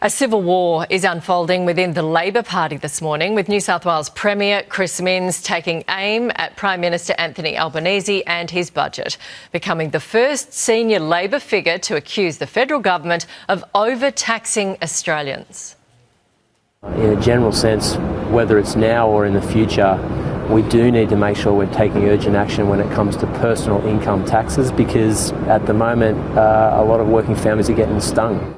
A civil war is unfolding within the Labor Party this morning, with New South Wales Premier Chris Minns taking aim at Prime Minister Anthony Albanese and his budget, becoming the first senior Labor figure to accuse the federal government of overtaxing Australians. In a general sense, whether it's now or in the future, we do need to make sure we're taking urgent action when it comes to personal income taxes, because at the moment a lot of working families are getting stung.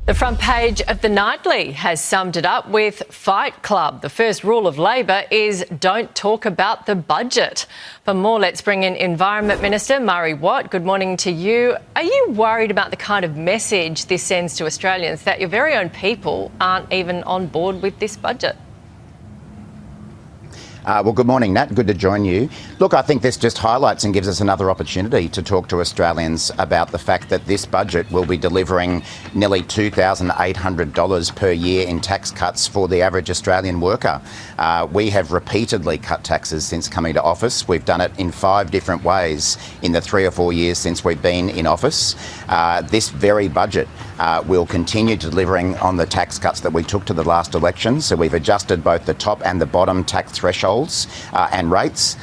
The front page of The Nightly has summed it up with Fight Club. The first rule of Labor is don't talk about the budget. For more, let's bring in Environment Minister Murray Watt. Good morning to you. Are you worried about the kind of message this sends to Australians that your very own people aren't even on board with this budget? Well, good morning, Nat. Good to join you. Look, I think this just highlights and gives us another opportunity to talk to Australians about the fact that this budget will be delivering nearly $2,800 per year in tax cuts for the average Australian worker. We have repeatedly cut taxes since coming to office. We've done it in 5 different ways in the 3 or 4 years since we've been in office. This very budget will continue delivering on the tax cuts that we took to the last election. So we've adjusted both the top and the bottom tax thresholds and rates.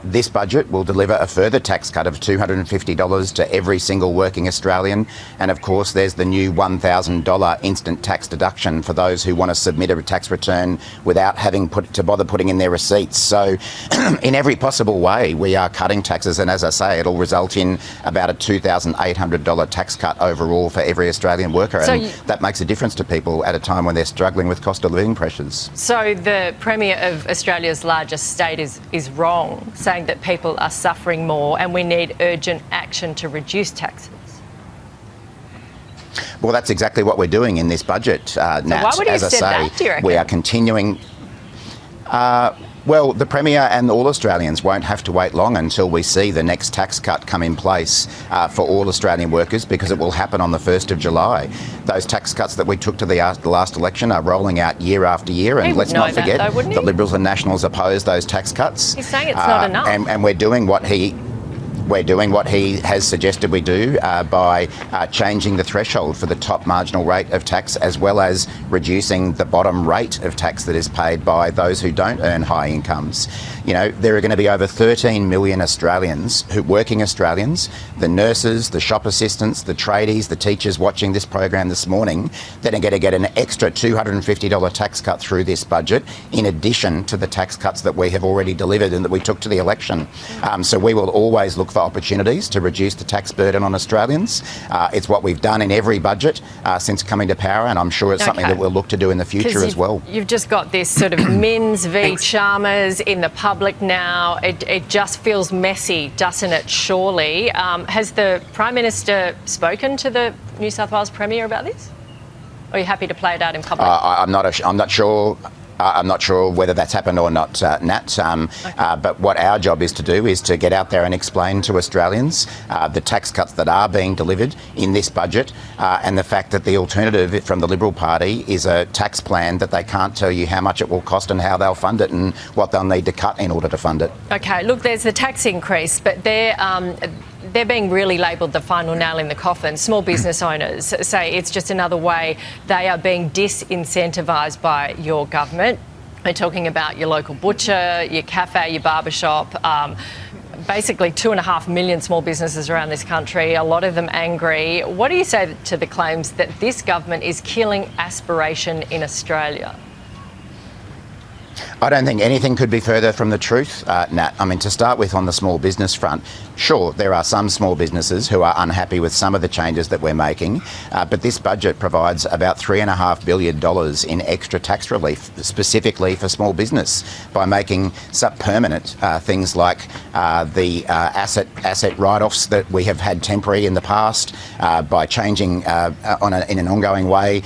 This budget will deliver a further tax cut of $250 to every single working Australian. And of course, there's the new $1,000 instant tax deduction for those who want to submit a tax return without having to bother putting in their receipts. So in every possible way, we are cutting taxes. And as I say, it'll result in about a $2,800 tax cut overall for every Australian worker. And that makes a difference to people at a time when they're struggling with cost of living pressures. So the Premier of Australia's largest state is wrong, saying that people are suffering more and we need urgent action to reduce taxes. Well, that's exactly what we're doing in this budget, Nat. So why would he have said that, do you reckon? We are continuing. Well, the Premier and all Australians won't have to wait long until we see the next tax cut come in place for all Australian workers, because it will happen on the 1st of July. Those tax cuts that we took to the last election are rolling out year after year, and let's not forget the Liberals and Nationals opposed those tax cuts. He's saying it's not enough. And we're doing what he has suggested we do by changing the threshold for the top marginal rate of tax, as well as reducing the bottom rate of tax that is paid by those who don't earn high incomes. You know, there are going to be over 13 million Australians, working Australians, the nurses, the shop assistants, the tradies, the teachers watching this program this morning, that are going to get an extra $250 tax cut through this budget, in addition to the tax cuts that we have already delivered and that we took to the election. So we will always look for opportunities to reduce the tax burden on Australians. It's what we've done in every budget since coming to power, and I'm sure it's something that we'll look to do in the future as well. You've just got this sort of Minns v Chalmers in the public now. It just feels messy, doesn't it, surely? Has the Prime Minister spoken to the New South Wales Premier about this? Or are you happy to play it out in public? I'm not sure. I'm not sure whether that's happened or not, Nat, but what our job is to do is to get out there and explain to Australians the tax cuts that are being delivered in this budget, and the fact that the alternative from the Liberal Party is a tax plan that they can't tell you how much it will cost and how they'll fund it and what they'll need to cut in order to fund it. OK, look, there's the tax increase, but they're being really labelled the final nail in the coffin. Small business owners say it's just another way they are being disincentivised by your government. We're talking about your local butcher, your cafe, your barbershop, basically 2.5 million small businesses around this country, a lot of them angry. What do you say to the claims that this government is killing aspiration in Australia? I don't think anything could be further from the truth, Nat. I mean, to start with, on the small business front, sure, there are some small businesses who are unhappy with some of the changes that we're making, but this budget provides about $3.5 billion in extra tax relief specifically for small business by making permanent things like the asset write-offs that we have had temporary in the past, by changing in an ongoing way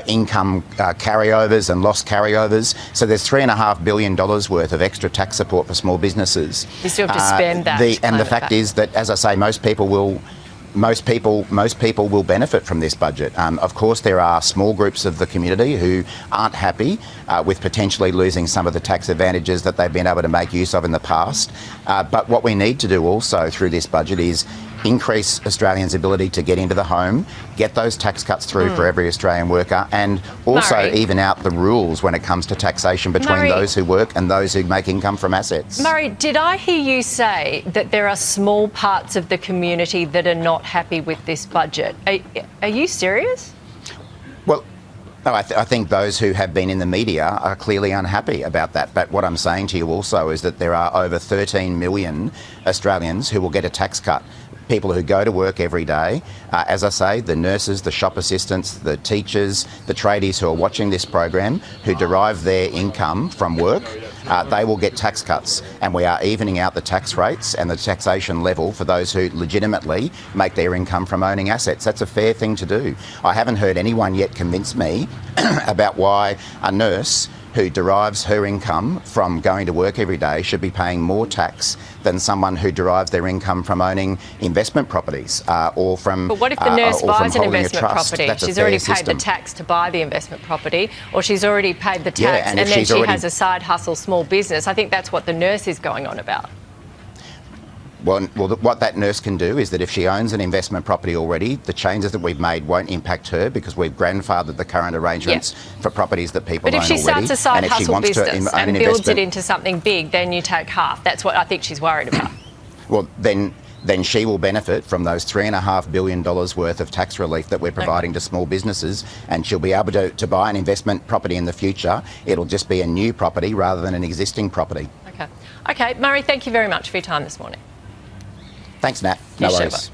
income carryovers and lost carryovers. So there's $3.5 billion worth of extra tax support for small businesses. You still have to spend that. And the fact is that, as I say, most people will benefit from this budget. Of course, there are small groups of the community who aren't happy with potentially losing some of the tax advantages that they've been able to make use of in the past. But what we need to do also through this budget is increase Australians' ability to get into the home, get those tax cuts through for every Australian worker, and also Murray, even out the rules when it comes to taxation between Murray, those who work and those who make income from assets. Murray, did I hear you say that there are small parts of the community that are not happy with this budget? Are you serious? Well, no, I think those who have been in the media are clearly unhappy about that. But what I'm saying to you also is that there are over 13 million Australians who will get a tax cut. People who go to work every day, as I say, the nurses, the shop assistants, the teachers, the tradies who are watching this program, who derive their income from work, they will get tax cuts. And we are evening out the tax rates and the taxation level for those who legitimately make their income from owning assets. That's a fair thing to do. I haven't heard anyone yet convince me about why a nurse who derives her income from going to work every day should be paying more tax than someone who derives their income from owning investment properties or from. But what if the nurse buys an investment property? That's she's already paid the tax to buy the investment property, or she's already paid the tax and then she has a side hustle, small business. I think that's what the nurse is going on about. Well, what that nurse can do is that if she owns an investment property already, the changes that we've made won't impact her because we've grandfathered the current arrangements for properties that people own already. But if she starts a side hustle business and builds it into something big, then you take half. That's what I think she's worried about. Well, then she will benefit from those $3.5 billion worth of tax relief that we're providing to small businesses, and she'll be able to buy an investment property in the future. It'll just be a new property rather than an existing property. Okay, Murray, thank you very much for your time this morning. Thanks, Nat. No worries.